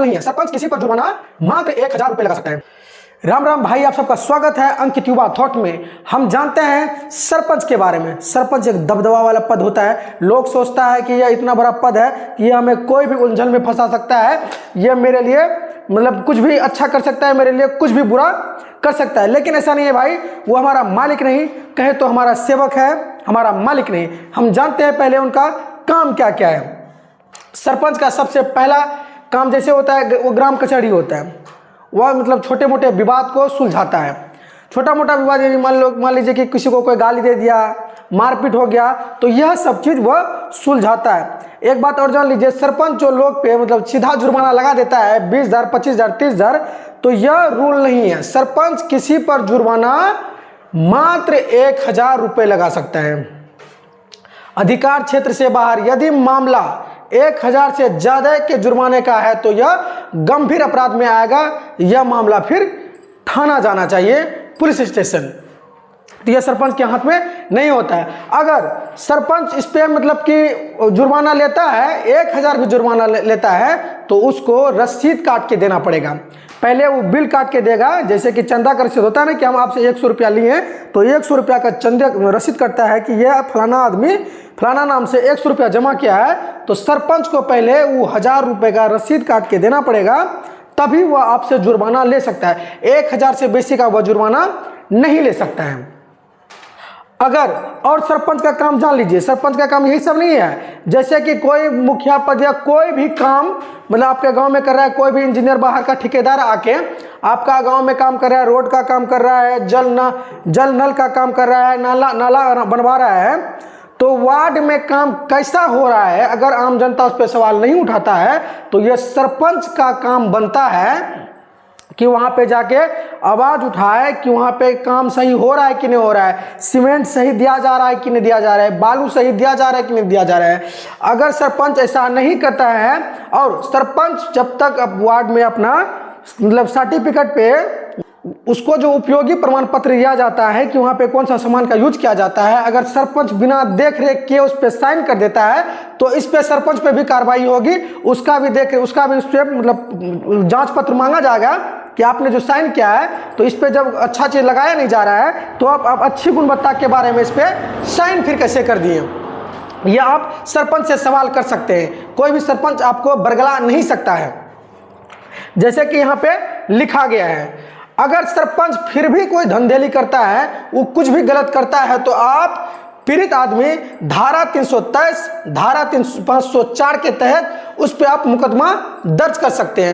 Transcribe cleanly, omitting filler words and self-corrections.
नहीं है। सरपंच किसी पर जुर्माना मात्र 1000 रुपये लगा सकता है। राम राम भाई, आप सबका स्वागत है अंकित युवा थॉट में। हम जानते हैं सरपंच के बारे में। सरपंच एक दबदबा वाला पद होता है। लोग सोचता है कि यह इतना बड़ा पद है कि यह हमें कोई भी उलझन में फंसा सकता है, यह मेरे लिए मतलब कुछ भी अच्छा कर सकता है, मेरे लिए कुछ भी बुरा कर सकता है। लेकिन ऐसा नहीं है भाई, वो हमारा मालिक नहीं, कहे तो हमारा सेवक है, हमारा मालिक नहीं। हम जानते हैं पहले उनका काम क्या क्या है। सरपंच का सबसे पहला काम जैसे होता है वो ग्राम कचहरी होता है। वह मतलब छोटे मोटे विवाद को सुलझाता है। छोटा मोटा विवाद यदि मान लीजिए कि किसी को कोई गाली दे दिया, मारपीट हो गया, तो यह सब चीज़ वह सुलझाता है। एक बात और जान लीजिए, सरपंच जो लोग पे मतलब सीधा जुर्माना लगा देता है 20,000, 25,000, 30,000, तो यह रूल नहीं है। सरपंच किसी पर जुर्माना मात्र 1000 रुपये लगा सकता है। अधिकार क्षेत्र से बाहर यदि मामला 1000 से ज्यादा के जुर्माने का है तो यह गंभीर अपराध में आएगा। यह मामला फिर थाना जाना चाहिए, पुलिस स्टेशन। तो यह सरपंच के हाथ में नहीं होता है। अगर सरपंच इस पे मतलब कि जुर्माना लेता है, 1000 भी जुर्माना लेता है, तो उसको रसीद काट के देना पड़ेगा। पहले वो बिल काट के देगा, जैसे कि चंदा का रसीद होता है ना कि हम आपसे 100 रुपया लिए, तो 100 रुपया का चंदे रसीद करता है कि यह फलाना आदमी फलाना नाम से 100 रुपया जमा किया है। तो सरपंच को पहले वो 1000 रुपये का रसीद काट के देना पड़ेगा, तभी वह आपसे जुर्माना ले सकता है। 1000 से बेसी का वह जुर्माना नहीं ले सकता है। अगर और सरपंच का काम जान लीजिए, सरपंच का काम यही सब नहीं है। जैसे कि कोई मुखिया पद या कोई भी काम मतलब आपके गांव में कर रहा है, कोई भी इंजीनियर बाहर का ठेकेदार आके आपका गांव में काम कर रहा है, रोड का काम कर रहा है, जल नल का काम कर रहा है, नाला बनवा रहा है, तो वार्ड में काम कैसा हो रहा है अगर आम जनता उस पर सवाल नहीं उठाता है, तो यह सरपंच का काम बनता है कि वहाँ पे जाके आवाज़ उठाए कि वहाँ पे काम सही हो रहा है कि नहीं हो रहा है, सीमेंट सही दिया जा रहा है कि नहीं दिया जा रहा है, बालू सही दिया जा रहा है कि नहीं दिया जा रहा है। अगर सरपंच ऐसा नहीं करता है, और सरपंच जब तक अब वार्ड में अपना मतलब सर्टिफिकेट पे उसको जो उपयोगी प्रमाण पत्र दिया जाता है कि वहाँ पे कौन सा सामान का यूज किया जाता है, अगर सरपंच बिना देख रेख के उस पर साइन कर देता है तो इस पे सरपंच पे भी कार्रवाई होगी। उसका भी उस पर मतलब जांच पत्र मांगा जाएगा कि आपने जो साइन किया है, तो इस पे जब अच्छा चीज़ लगाया नहीं जा रहा है तो आप अच्छी गुणवत्ता के बारे में इस पर साइन फिर कैसे कर दिए, ये आप सरपंच से सवाल कर सकते हैं। कोई भी सरपंच आपको बरगला नहीं सकता है। जैसे कि यहाँ पे लिखा गया है, अगर सरपंच फिर भी कोई धंधेली करता है, वो कुछ भी गलत करता है, तो आप पीड़ित आदमी धारा 323, धारा 504 के तहत उस पर आप मुकदमा दर्ज कर सकते हैं।